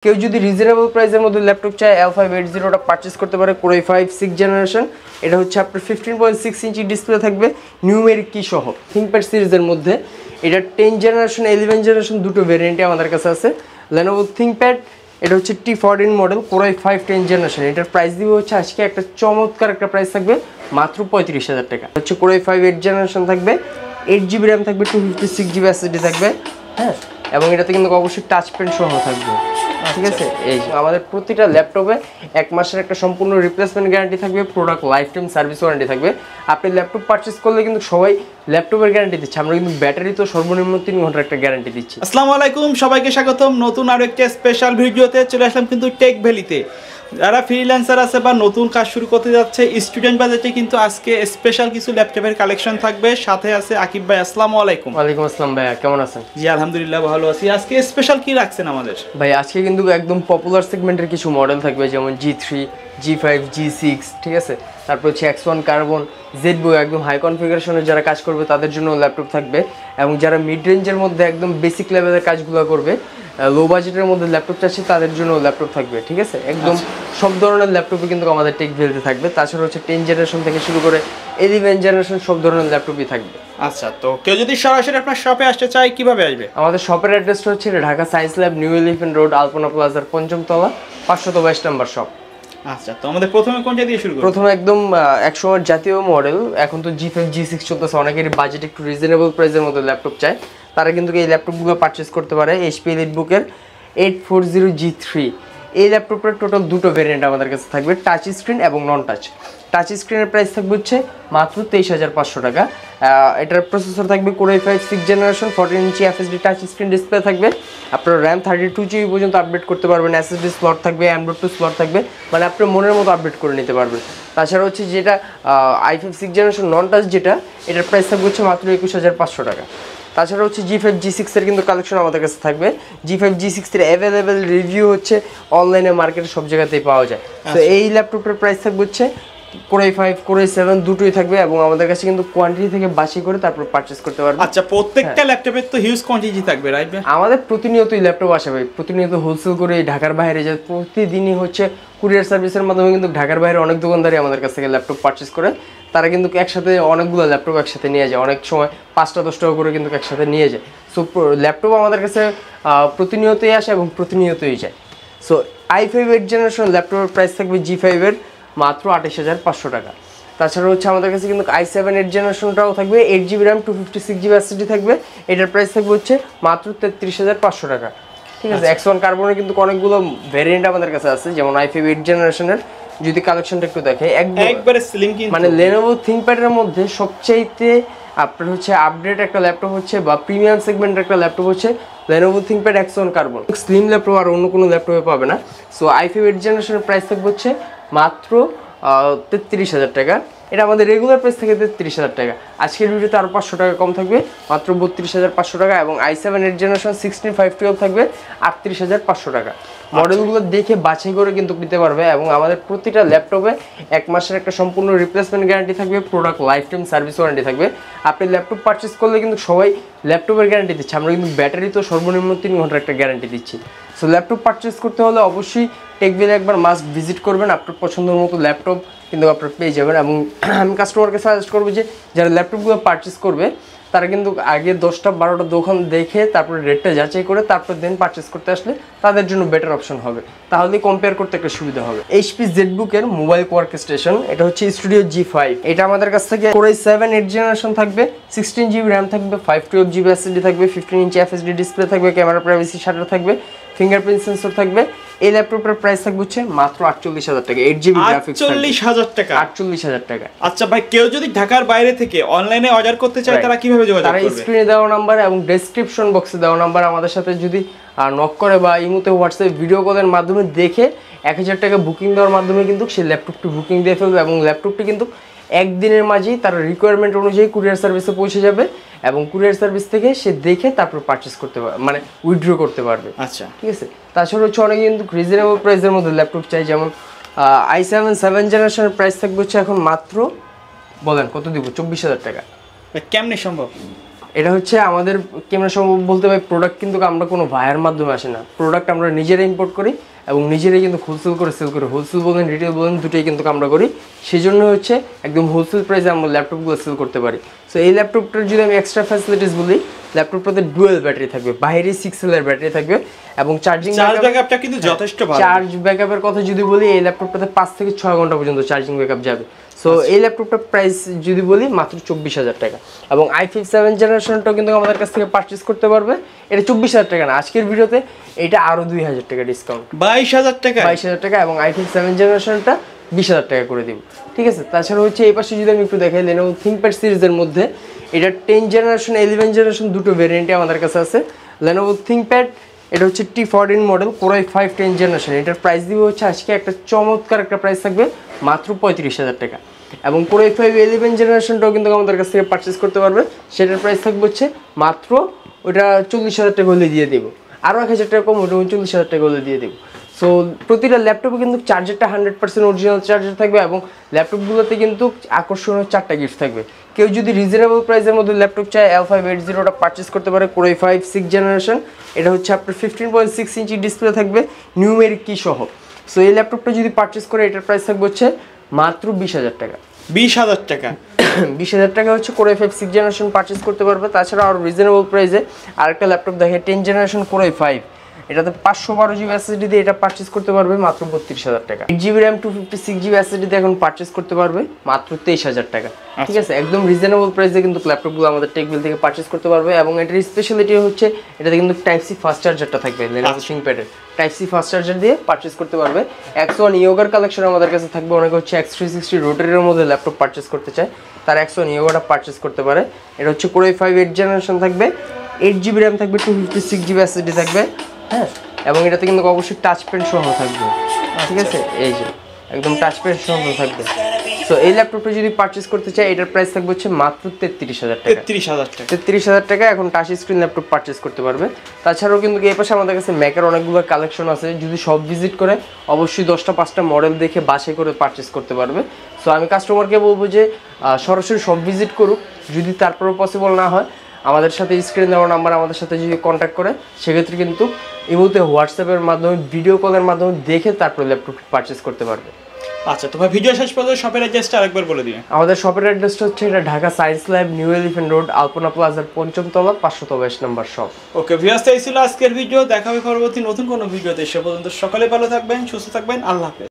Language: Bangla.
কেউ যদি রিজনেবল প্রাইসের মধ্যে ল্যাপটপ চায় L580টা পারচেজ করতে পারে। Core i5 6th জেনারেশন, এটা হচ্ছে আপনার 15.6 ইঞ্চি ডিসপ্লে থাকবে নিউমেরিক কি সহ। ThinkPad সিরিজের মধ্যে এটা 10 জেনারেশন 11 জেনারেশন দুটো ভেরিয়েন্টে আমাদের কাছে আছে। Lenovo ThinkPad এটা হচ্ছে T14 model Core i5 10 generation, এটার প্রাইস দিব হচ্ছে আজকে একটা চমৎকার একটা প্রাইস থাকবে মাত্র 35,000 টাকা। হচ্ছে Core i5 8 জেনারেশন থাকবে, 8GB র্যাম থাকবে, 256GB SSD থাকবে, হ্যাঁ, এবং এটাতে কিন্তু অবশ্যই টাচ পেন সহ থাকবে। ঠিক আছে, এই আমাদের প্রতিটা ল্যাপটপে 1 মাসের একটা সম্পূর্ণ রিপ্লেসমেন্ট গ্যারান্টি থাকবে, product life time service warranty থাকবে। আপনি ল্যাপটপ পারচেজ করলে কিন্তু সবাই ল্যাপটপের গ্যারান্টি দিচ্ছে, আমরা কিন্তু ব্যাটারি তো সর্বনিম্ন 3 ঘন্টার একটা গ্যারান্টি দিচ্ছি। আসসালামু আলাইকুম, সবাইকে স্বাগতম নতুন আরো একটা স্পেশাল ভিডিওতে। চলে আসলাম কিন্তু টেক ভ্যালিতে। যারা ফ্রিল্যান্সার আছে বা নতুন কাজ শুরু করতে যাচ্ছে স্টুডেন্ট বাজেটে কিন্তু আজকে স্পেশাল কিছু ল্যাপটপের কালেকশন থাকবে। সাথে আছে আকিব ভাই। আসসালামু আলাইকুম। ওয়ালাইকুম আসসালাম ভাইয়া, কেমন আছেন? জি আলহামদুলিল্লাহ ভালো আছি। আজকে স্পেশাল কি রাখছেন আমাদের? ভাই আজকে কিন্তু একদম পপুলার সেগমেন্টের কিছু মডেল থাকবে, যেমন G3, G5, G6, ঠিক আছে, তারপর হচ্ছে X1 কার্বন, ZBook, একদম হাই কনফিগারেশনের যারা কাজ করবে তাদের জন্য ল্যাপটপ থাকবে, এবং যারা মিড রেঞ্জের মধ্যে একদম বেসিক লেভেলের কাজগুলো করবে, লো বাজেটের মধ্যে ল্যাপটপ চাচ্ছে তাদের জন্য ল্যাপটপ থাকবে। ঠিক আছে, একদম সব ধরনের ল্যাপটপই কিন্তু আমাদের টেক ভ্যালিতে থাকবে। তাছাড়া হচ্ছে 10 জেনারেশন থেকে শুরু করে 11 জেনারেশন সব ধরনের ল্যাপটপই থাকবে। আচ্ছা, তো কেউ যদি সরাসরি আপনার শপে আসতে চায় কিভাবে আসবে? আমাদের শপের অ্যাড্রেসটা হচ্ছে Dhaka science lab, new elephant road, Alpana প্লাজার 5ম তলা, 522 নম্বর শপ। আচ্ছা, তো আমাদের প্রথমে কোনটা দিয়ে শুরু করব? প্রথমে একদম একসময় জাতীয় মডেল, এখন তো G5 G6 চলতেছে, অনেকের বাজেট একটু রিজনেবল প্রাইসের মধ্যে ল্যাপটপ চায়, তারা কিন্তু এই ল্যাপটপগুলো পারচেস করতে পারে। HP EliteBook-এর 840G3 এই ল্যাপটপের টোটাল দুটো ভেরিয়েন্ট আমাদের কাছে থাকবে, টাচ স্ক্রিন এবং নন টাচ। টাচ স্ক্রিনের প্রাইস থাকবে হচ্ছে মাত্র 23,500 টাকা। এটার প্রসেসর থাকবে Core i5 6th জেনারেশন, 14 ইঞ্চি FSD টাচ স্ক্রিন ডিসপ্লে থাকবে। আপনার র্যাম 32GB পর্যন্ত আপডেট করতে পারবেন, SSD স্লট থাকবে, Android 2 স্লট থাকবে, মানে আপনার মনের মতো আপডেট করে নিতে পারবেন। তাছাড়া হচ্ছে যেটা i5 6th জেনারেশন নন টাচ, যেটা এটার প্রাইস থাকবে হচ্ছে মাত্র 21,500 টাকা। তাছাড়া হচ্ছে G5 G6 এর কিন্তু কালেকশন আমাদের কাছে থাকবে। G5 G6 এর অ্যাভেলেবেল রিভিউ হচ্ছে অনলাইনে মার্কেটে সব জায়গাতেই পাওয়া যায়। তো এই ল্যাপটপের প্রাইস থাকবে হচ্ছে Core i5 Core i7 দুটোই থাকবে, এবং আমাদের কাছে কিন্তু কোয়ান্টিটি থেকে বাছাই করে তারপর পারচেজ করতে পারবেন। আচ্ছা, প্রত্যেকটা ল্যাপটপের তো হিউজ কোয়ান্টিটি থাকবে, রাইট? আমাদের প্রতিনিয়তই ল্যাপটপ আসে ভাই, প্রতিনিয়ত হোলসেল করে ঢাকার বাইরে যায়, প্রতিদিনই হচ্ছে কুরিয়ার সার্ভিসের মাধ্যমে কিন্তু ঢাকার বাইরে অনেক দোকানদারই আমাদের কাছ থেকে ল্যাপটপ পারচেজ করে। তারা কিন্তু একসাথে অনেকগুলো ল্যাপটপ একসাথে নিয়ে যায়, অনেক সময় 5টা-10টাও করে কিন্তু একসাথে নিয়ে যায়। সো ল্যাপটপ আমাদের কাছে প্রতিনিয়তই আসে এবং প্রতিনিয়তই যায়। সো i5 8 জেনারেশন ল্যাপটপের প্রাইস থাকবে G5 এর মাত্র 28,500 টাকা। তাছাড়া হচ্ছে আমাদের কাছে কিন্তু i7 8 জেনারেশনটাও থাকবে, 8GB র্যাম, 256GB SSD থাকবে, এটার প্রাইস থাকবে হচ্ছে মাত্র 33,500 টাকা। ঠিক আছে, X1 কার্বনের কিন্তু অনেকগুলো ভেরিয়েন্ট আমাদের কাছে আছে, যেমন i5 8 জেনারেশনের যদি কালেকশনটা একটু দেখে, একবারে স্লিম, কিন্তু মানে Lenovo ThinkPad এর মধ্যে সবচাইতে আপনার হচ্ছে আপডেট একটা ল্যাপটপ হচ্ছে বা প্রিমিয়াম সেগমেন্টের একটা ল্যাপটপ হচ্ছে Lenovo ThinkPad X1 carbon. Slim laptop আর অন্য কোনো ল্যাপটপে পাবে না। সো i5 8 জেনারেশনের প্রাইস থাকবে হচ্ছে মাত্র 33,000 টাকা। এটা আমাদের রেগুলার প্রাইস থেকে 33,000 টাকা। আজকের ভিডিওতে আরও 500 টাকা কম থাকবে, মাত্র 32,500 টাকা, এবং i7 8 জেনারেশন 16512 থাকবে 38,500 টাকা। মডেলগুলো দেখে বাছাই করে কিন্তু নিতে পারবে, এবং আমাদের প্রতিটা ল্যাপটপে 1 মাসের একটা সম্পূর্ণ রিপ্লেসমেন্ট গ্যারান্টি থাকবে, product life time service warranty থাকবে। আপনি ল্যাপটপ পারচেস করলে কিন্তু সবাই ল্যাপটপের গ্যারান্টি দিচ্ছে, আমরা কিন্তু ব্যাটারি তো সর্বনিম্ন 3 ঘন্টার একটা গ্যারান্টি দিচ্ছি। সো ল্যাপটপ পারচেস করতে হলে অবশ্যই টেক ভ্যালি একবার মাস্ট ভিজিট করবেন, আপনার পছন্দের মতো ল্যাপটপ কিন্তু আপনার পেয়ে যাবেন। এবং আমি কাস্টমারকে সাজেস্ট করবো যে যারা ল্যাপটপগুলো পারচেস করবে তারা কিন্তু আগে 10টা-12টা দোকান দেখে তারপরে রেটটা যাচাই করে তারপর দেন পারচেস করতে আসলে তাদের জন্য বেটার অপশন হবে, তাহলে কম্পেয়ার করতে একটা সুবিধা হবে। HP ZBook-এর মোবাইল ওয়ার্ক স্টেশন, এটা হচ্ছে স্টুডিও G5, এটা আমাদের কাছ থেকে Core i7 8 জেনারেশন থাকবে, 16GB র্যাম থাকবে, 512GB SSD থাকবে, 15 ইঞ্চি FSD ডিসপ্লে থাকবে, ক্যামেরা প্রাইভেসি শাটার থাকবে, ফিঙ্গারপ্রিন্ট সেন্সর থাকবে। এই ল্যাপটপের প্রাইস থাকবে হচ্ছে মাত্র 48,000 টাকা, 8GB গ্রাফিক্স থাকবে 48,000 টাকা। 48,000 টাকা। আচ্ছা ভাই, কেউ যদি ঢাকার বাইরে থেকে অনলাইনে অর্ডার করতে চায় তারা কিভাবে যোগাযোগ করবে? তারা স্ক্রিনে দেওয়া নাম্বার এবং ডেসক্রিপশন বক্সে দেওয়া নাম্বার আমাদের সাথে যদি নক করে বা ইমোতে হোয়াটসঅ্যাপ ভিডিও কলের মাধ্যমে দেখে 1,000 টাকা বুকিং দেওয়ার মাধ্যমে কিন্তু সেই ল্যাপটপটি বুকিং দিয়ে ফেলবে, এবং ল্যাপটপটি কিন্তু একদিনের মাঝেই তার রিকোয়ারমেন্ট অনুযায়ী কুরিয়ার সার্ভিসে পৌঁছে যাবে, এবং কুরিয়ার সার্ভিস থেকে সে দেখে তারপর পারচেস করতে পারবে, মানে উইথড্র করতে পারবে। আচ্ছা, ঠিক আছে। তাছাড়া হচ্ছে অনেকে কিন্তু রিজনেবল প্রাইসের মধ্যে ল্যাপটপ চাই, যেমন i7 7 জেনারেশনের প্রাইস থাকবে হচ্ছে এখন মাত্র, বলেন কত দিব? 24,000 টাকা। কেমনে সম্ভব? এটা হচ্ছে আমাদের ক্যামেরা সম্ভব বলতে ভাই প্রোডাক্ট কিন্তু আমরা কোনো ভাইয়ের মাধ্যমে আসে না, প্রোডাক্ট আমরা নিজেরাই ইম্পোর্ট করি এবং নিজেরাই কিন্তু হোলসেল করে সেল করি। হোলসেল বলেন রিটেল বলেন দুটোই কিন্তু আমরা করি, সেই জন্য হচ্ছে একদম হোলসেল প্রাইসে আমরা ল্যাপটপগুলো সেল করতে পারি। সো এই ল্যাপটপটার যদি আমি এক্সট্রা ফ্যাসিলিটিস বলি, ল্যাপটপটাতে ডুয়েল ব্যাটারি থাকবে, বাইরে 6 সেলের ব্যাটারি থাকবে এবং চার্জিং ব্যাকআপটা কিন্তু যথেষ্ট ভালো। চার্জ ব্যাকআপের কথা যদি বলি, এই ল্যাপটপটাতে 5 থেকে 6 ঘন্টা পর্যন্ত চার্জিং ব্যাকআপ যাবে। সো এই ল্যাপটপটার প্রাইস যদি বলি মাত্র 24,000 টাকা এবং i5 7 জেনারেশনটাও কিন্তু আমাদের কাছ থেকে পারচেজ করতে পারবে। এটা 24,000 টাকা না, আজকের ভিডিওতে এটা আরো 2,000 টাকা ডিসকাউন্ট, 22,000 টাকা, 22,000 টাকা এবং i5 7 জেনারেশনটা 20,000 টাকা করে দিব, ঠিক আছে। তাছাড়া হচ্ছে এই পাশে যদি আমি একটু দেখাই, Lenovo ThinkPad সিরিজের মধ্যে এটা 10 জেনারেশন 11 জেনারেশন দুটো ভেরিয়েন্টে আমাদের কাছে আছে। Lenovo ThinkPad এটা হচ্ছে T14 model, Core i5 10 generation, এটার প্রাইস দিব হচ্ছে আজকে একটা চমৎকার একটা প্রাইস থাকবে মাত্র 35,000 টাকা এবং Core i5 11 জেনারেশনটাও কিন্তু আমাদের কাছ থেকে পারচেজ করতে পারবে, সেটার প্রাইস থাকবে হচ্ছে মাত্র ওটা 40,000 টাকা হলে দিয়ে দেবো, আরও 1,000 টাকা কম, ওটা 39,000 টাকা হলে দিয়ে দেবো। সো প্রতিটা ল্যাপটপে কিন্তু চার্জারটা 100% অরিজিনাল চার্জার থাকবে এবং ল্যাপটপগুলোতে কিন্তু আকর্ষণীয় 4টা গিফট থাকবে। কেউ যদি রিজনেবল প্রাইসের মধ্যে ল্যাপটপ চায়, L580টা পারচেস করতে পারে, Core i5 6 জেনারেশন, এটা হচ্ছে আপনার 15.6 ইঞ্চি ডিসপ্লে থাকবে নিউমেরিক কি সহ। সো এই ল্যাপটপটা যদি পারচেস করে এটার প্রাইস থাকবে হচ্ছে মাত্র 20,000 টাকা। 20,000 টাকা 20,000 টাকা হচ্ছে Core i5 6 জেনারেশন পারচেস করতে পারবে। তাছাড়া আরও রিজনেবল প্রাইসে আরেকটা ল্যাপটপ দেখে 10 জেনারেশন Core i5, এটাতে 512 জিবি এসএসডি দিয়ে এটা পারচেস করতে পারবে মাত্র 32,000 টাকা। 8 জিবি র্যাম 256 জিবি এসএসডি দিয়ে এখন পারচেস করতে পারবে মাত্র 23,000 টাকা, ঠিক আছে। একদম রিজনেবল প্রাইসে কিন্তু ল্যাপটপগুলো আমাদের টেকবিল থেকে পারচেস করতে পারবে এবং এটার স্পেশালিটি হচ্ছে এটাতে কিন্তু টাইপ সি ফাস্ট চার্জারটা থাকবে, Lenovo ThinkPad-এর টাইপ সি ফাস্ট চার্জার দিয়ে পারচেস করতে পারবে। X1 ইয়োগার কালেকশন আমাদের কাছে থাকবে, অনেকে হচ্ছে X360 রোটারির মধ্যে ল্যাপটপ পারচেস করতে চায়, তার X1 ইয়োগাটা পারচেস করতে পারে। এটা হচ্ছে Core i5 8 জেনারেশন থাকবে, 8 জিবি র্যাম থাকবে, 256 জিবি এসএসডি থাকবে, হ্যাঁ, এবং এটাতে কিন্তু অবশ্যই টাচ পেন সহ থাকবে, ঠিক আছে, এই যে একদম টাচ পেন সহ থাকবে। সো এই ল্যাপটপটা যদি পারচেস করতে চাই, এটার প্রাইস থাকবে হচ্ছে মাত্র 33,000 টাকা। 33,000 টাকা এখন টাচ স্ক্রিন ল্যাপটপ পারচেস করতে পারবে। তাছাড়াও কিন্তু এই পাশে আমাদের কাছে ম্যাকের অনেকগুলো কালেকশন আছে, যদি সব ভিজিট করে অবশ্যই 10টা 5টা মডেল দেখে বাছাই করে পারচেস করতে পারবে। সো আমি কাস্টমারকে বলবো যে সরাসরি সব ভিজিট করুক, যদি তারপরেও পসিবল না হয় আমাদের সাথে স্ক্রিন দেওয়া নাম্বার আমাদের সাথে যদি কন্ট্যাক্ট করে, সেক্ষেত্রে কিন্তু এই মুহূর্তে হোয়াটসঅ্যাপের মাধ্যমে ভিডিও কলের মাধ্যমে দেখে তারপরে ল্যাপটপ পারচেস করতে পারবে। আচ্ছা, তোমার ভিডিও শেষ পর্যন্ত শপের অ্যাড্রেসটা আরেকবার বলে দিও। আমাদের শপের অ্যাড্রেসটা হচ্ছে এটা Dhaka science lab, new elephant road, Alpana প্লাজার 5ম তলা, 522 নম্বর শপ। ওকে ভিউয়ার্স, এই ছিল আজকের ভিডিও, দেখা হবে পরবর্তী নতুন কোনো ভিডিওতে। সে পর্যন্ত সকলে ভালো থাকবেন, সুস্থ থাকবেন, আল্লাহ হাফেজ।